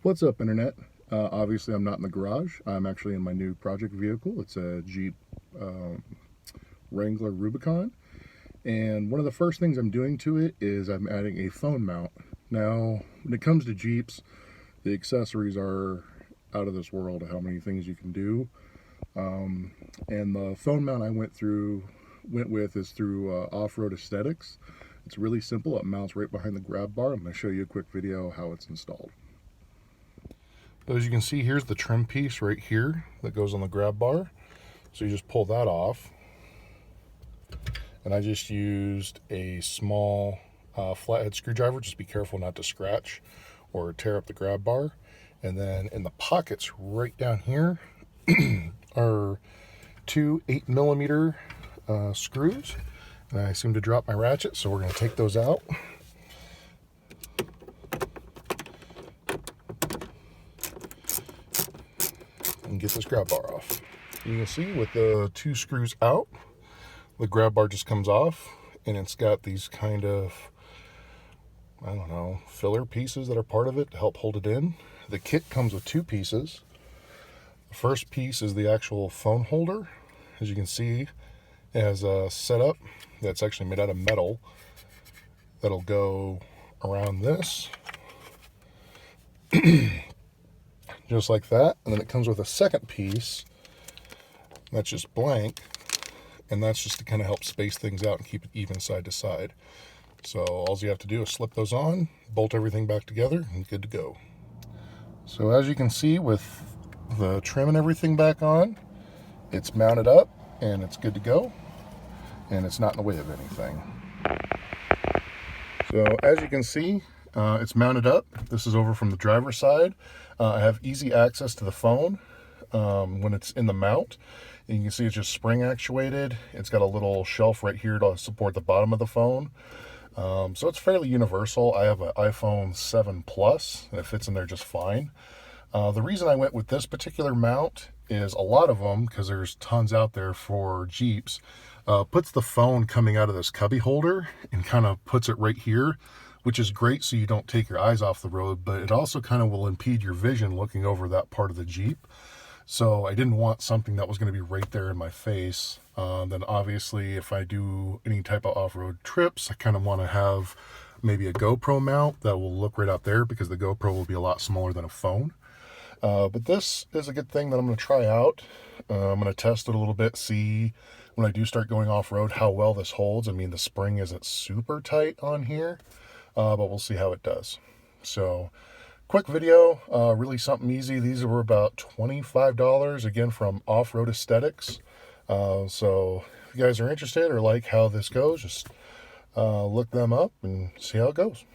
What's up, Internet? Obviously, I'm not in the garage. I'm actually in my new project vehicle. It's a Jeep um, Wrangler Rubicon. And one of the first things I'm doing to it is I'm adding a phone mount. Now, when it comes to Jeeps, the accessories are out of this world of how many things you can do. And the phone mount I went with is through Off-Road Aesthetics. It's really simple. It mounts right behind the grab bar. I'm going to show you a quick video how it's installed. So as you can see, here's the trim piece right here that goes on the grab bar. So you just pull that off. And I just used a small flathead screwdriver. Just be careful not to scratch or tear up the grab bar. And then in the pockets right down here are two 8mm screws. And I seem to drop my ratchet, so we're going to take those out. And get this grab bar off. You can see with the two screws out, the grab bar just comes off, and it's got these kind of, I don't know, filler pieces that are part of it to help hold it in. The kit comes with two pieces. The first piece is the actual phone holder. As you can see, it has a setup that's actually made out of metal that'll go around this. Just like that. And then it comes with a second piece that's just blank, and that's just to kind of help space things out and keep it even side to side. So all you have to do is slip those on, bolt everything back together, and good to go. So as you can see, with the trim and everything back on, it's mounted up and it's good to go, and it's not in the way of anything. So as you can see, it's mounted up. This is over from the driver's side. I have easy access to the phone when it's in the mount. And you can see it's just spring actuated. It's got a little shelf right here to support the bottom of the phone. So it's fairly universal. I have an iPhone 7 Plus, and it fits in there just fine. The reason I went with this particular mount is a lot of them, because there's tons out there for Jeeps, puts the phone coming out of this cubby holder and kind of puts it right here, which is great so you don't take your eyes off the road, but it also kind of will impede your vision looking over that part of the Jeep. So I didn't want something that was going to be right there in my face. Then obviously if I do any type of off-road trips, I kind of want to have maybe a GoPro mount that will look right out there, because the GoPro will be a lot smaller than a phone. But this is a good thing that I'm going to try out. I'm going to test it a little bit, see when I do start going off-road how well this holds. I mean, the spring isn't super tight on here, but we'll see how it does. So quick video, really something easy. These were about $25, again, from Off-Road Aesthetics. So if you guys are interested or like how this goes, just look them up and see how it goes.